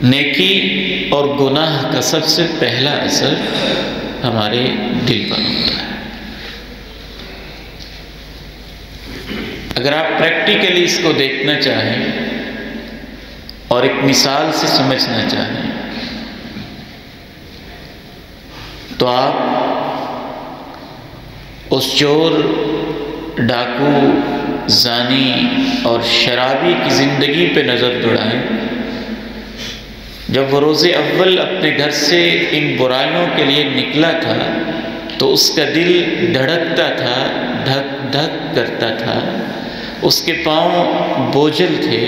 نیکی اور گناہ کا سب سے پہلا اثر ہمارے دل پر ہوتا ہے۔ اگر آپ پریکٹیکلی اس کو دیکھنا چاہیں اور ایک مثال سے سمجھنا چاہیں تو آپ اس چور، ڈاکو، زانی اور شرابی کی زندگی پہ نظر دوڑائیں۔ جب وہ روز اول اپنے گھر سے ان برائیوں کے لیے نکلا تھا تو اس کا دل دھڑکتا تھا، دھک دھک کرتا تھا، اس کے پاؤں بوجھل تھے،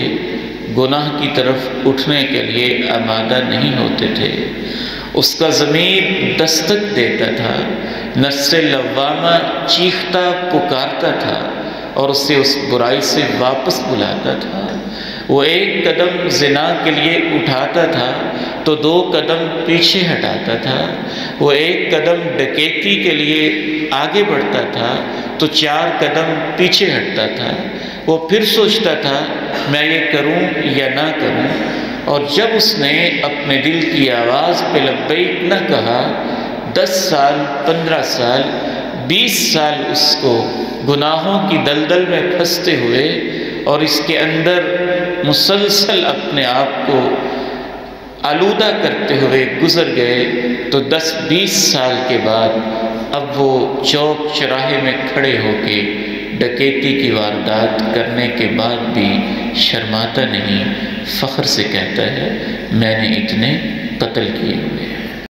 گناہ کی طرف اٹھنے کے لیے آمادہ نہیں ہوتے تھے۔ اس کا ضمیر دستک دیتا تھا، نفس لوامہ چیختا پکارتا تھا اور اسے اس برائی سے واپس بلاتا تھا۔ وہ ایک قدم زنا کے لیے اٹھاتا تھا تو 2 قدم پیچھے ہٹاتا تھا۔ وہ ایک قدم ڈکیتی کے لیے آگے بڑھتا تھا تو 4 قدم پیچھے ہٹتا تھا۔ وہ پھر سوچتا تھا میں یہ کروں یا نہ کروں، اور جب اس نے اپنے دل کی آواز پہ لبیک نہ کہا، 10 سال، 15 سال، 20 سال اس کو گناہوں کی دلدل میں پھنستے ہوئے اور اس کے اندر مسلسل اپنے آپ کو آلودہ کرتے ہوئے گزر گئے، تو 10-20 سال کے بعد اب وہ چوک چراہے میں کھڑے ہو کے ڈکیتی کی واردات کرنے کے بعد بھی شرماتا نہیں، فخر سے کہتا ہے میں نے اتنے قتل کیے ہوئے ہیں۔